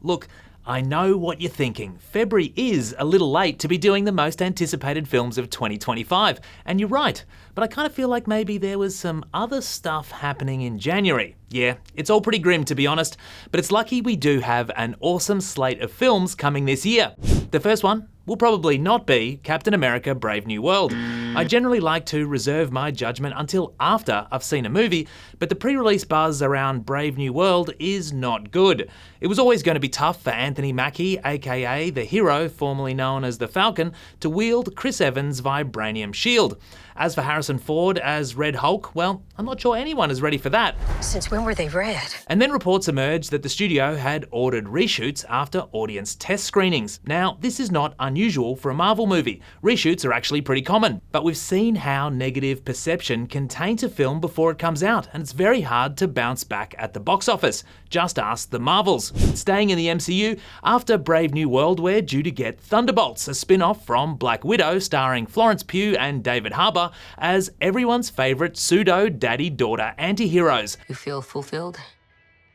Look, I know what you're thinking. February is a little late to be doing the most anticipated films of 2025, and you're right, but I kind of feel like maybe there was some other stuff happening in January. Yeah, it's all pretty grim to be honest, but it's lucky we do have an awesome slate of films coming this year. The first one will probably not be Captain America: Brave New World. I generally like to reserve my judgment until after I've seen a movie, but the pre-release buzz around Brave New World is not good. It was always going to be tough for Anthony Mackie, aka the hero formerly known as the Falcon, to wield Chris Evans' vibranium shield. As for Harrison Ford as Red Hulk, well, I'm not sure anyone is ready for that. Since when were they red? And then reports emerged that the studio had ordered reshoots after audience test screenings. Now, this is not unusual for a Marvel movie. Reshoots are actually pretty common, but we've seen how negative perception can taint a film before it comes out, and it's very hard to bounce back at the box office. Just ask the Marvels. Staying in the MCU, after Brave New World, we're due to get Thunderbolts, a spin-off from Black Widow starring Florence Pugh and David Harbour as everyone's favourite pseudo-daddy-daughter anti-heroes. You feel fulfilled?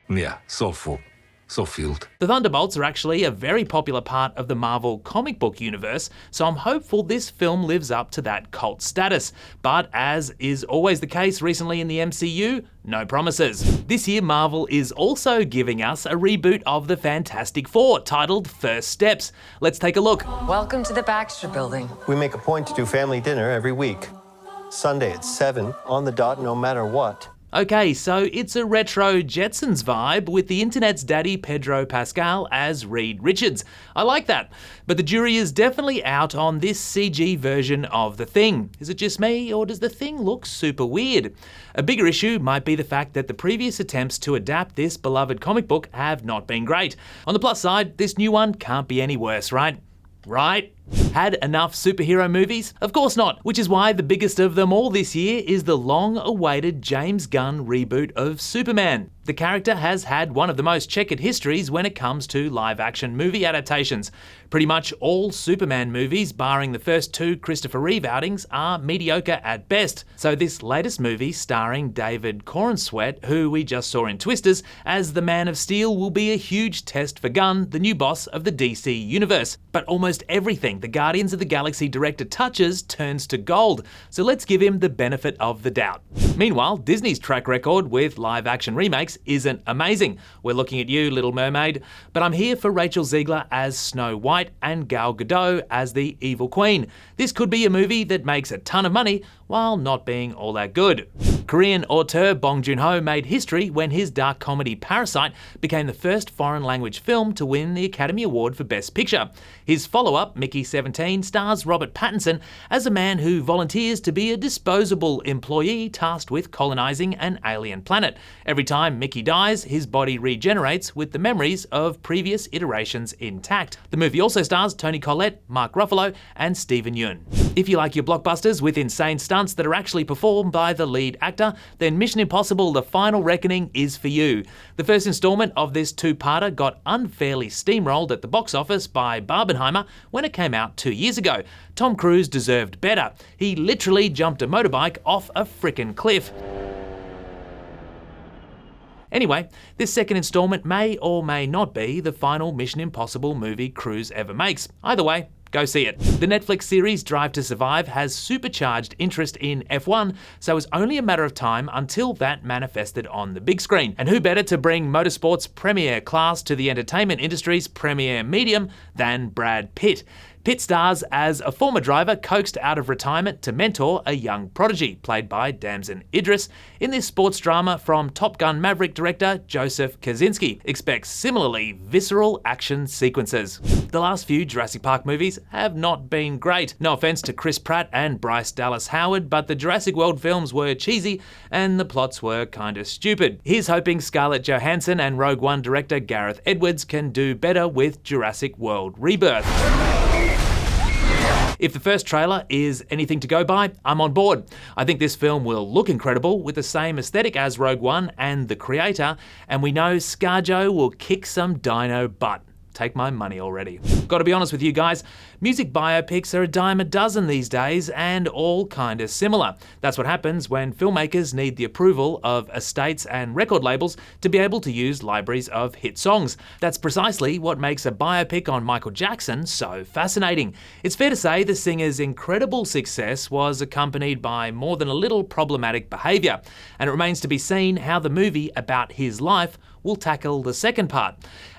Yeah, so full. So filled. The Thunderbolts are actually a very popular part of the Marvel comic book universe, so I'm hopeful this film lives up to that cult status. But as is always the case recently in the MCU, no promises. This year Marvel is also giving us a reboot of the Fantastic Four titled First Steps. Let's take a look. Welcome to the Baxter Building. We make a point to do family dinner every week. Sunday at 7, on the dot no matter what. Okay, so it's a retro Jetsons vibe with the internet's daddy Pedro Pascal as Reed Richards. I like that. But the jury is definitely out on this CG version of The Thing. Is it just me, or does The Thing look super weird? A bigger issue might be the fact that the previous attempts to adapt this beloved comic book have not been great. On the plus side, this new one can't be any worse, right? Right? Had enough superhero movies? Of course not, which is why the biggest of them all this year is the long-awaited James Gunn reboot of Superman. The character has had one of the most checkered histories when it comes to live-action movie adaptations. Pretty much all Superman movies, barring the first two Christopher Reeve outings, are mediocre at best. So this latest movie, starring David Corenswet, who we just saw in Twisters, as the Man of Steel, will be a huge test for Gunn, the new boss of the DC universe. But almost everything the Guardians of the Galaxy director touches turns to gold, so let's give him the benefit of the doubt. Meanwhile, Disney's track record with live-action remakes isn't amazing. We're looking at you, Little Mermaid, but I'm here for Rachel Zegler as Snow White and Gal Gadot as the Evil Queen. This could be a movie that makes a ton of money while not being all that good. Korean auteur Bong Joon-ho made history when his dark comedy Parasite became the first foreign language film to win the Academy Award for Best Picture. His follow-up, Mickey 17, stars Robert Pattinson as a man who volunteers to be a disposable employee tasked with colonizing an alien planet. Every time Mickey dies, his body regenerates with the memories of previous iterations intact. The movie also stars Toni Collette, Mark Ruffalo, and Steven Yeun. If you like your blockbusters with insane stunts that are actually performed by the lead actor, then Mission Impossible: The Final Reckoning is for you. The first installment of this two-parter got unfairly steamrolled at the box office by Barbenheimer when it came out 2 years ago. Tom Cruise deserved better. He literally jumped a motorbike off a frickin' cliff. Anyway, this second installment may or may not be the final Mission Impossible movie Cruise ever makes. Either way, go see it. The Netflix series Drive to Survive has supercharged interest in F1, so it's only a matter of time until that manifested on the big screen. And who better to bring motorsport's premier class to the entertainment industry's premier medium than Brad Pitt? Pitt stars as a former driver coaxed out of retirement to mentor a young prodigy, played by Damson Idris, in this sports drama from Top Gun Maverick director Joseph Kosinski. Expect similarly visceral action sequences. The last few Jurassic Park movies have not been great. No offense to Chris Pratt and Bryce Dallas Howard, but the Jurassic World films were cheesy and the plots were kinda stupid. Here's hoping Scarlett Johansson and Rogue One director Gareth Edwards can do better with Jurassic World Rebirth. If the first trailer is anything to go by, I'm on board. I think this film will look incredible with the same aesthetic as Rogue One and the creator, and we know ScarJo will kick some dino butt. take my money already. Gotta be honest with you guys, music biopics are a dime a dozen these days and all kinda similar. That's what happens when filmmakers need the approval of estates and record labels to be able to use libraries of hit songs. That's precisely what makes a biopic on Michael Jackson so fascinating. It's fair to say the singer's incredible success was accompanied by more than a little problematic behaviour, and it remains to be seen how the movie about his life will tackle the second part.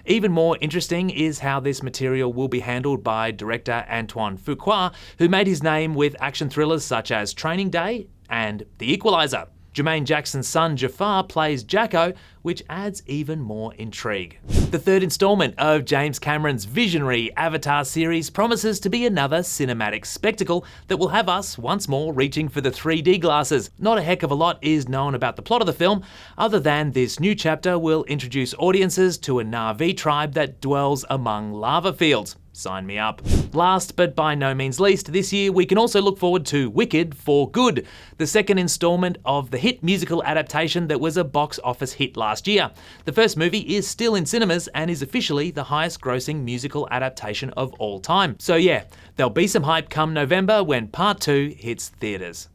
Even more interesting is how this material will be handled by director Antoine Fuqua, who made his name with action thrillers such as Training Day and The Equalizer. Jermaine Jackson's son Jafar plays Jacko, which adds even more intrigue. The third instalment of James Cameron's visionary Avatar series promises to be another cinematic spectacle that will have us once more reaching for the 3D glasses. Not a heck of a lot is known about the plot of the film, other than this new chapter will introduce audiences to a Na'vi tribe that dwells among lava fields. Sign me up. Last but by no means least, this year we can also look forward to Wicked for Good, the second instalment of the hit musical adaptation that was a box office hit last year. The first movie is still in cinemas and is officially the highest grossing musical adaptation of all time. So yeah, there'll be some hype come November when part 2 hits theatres.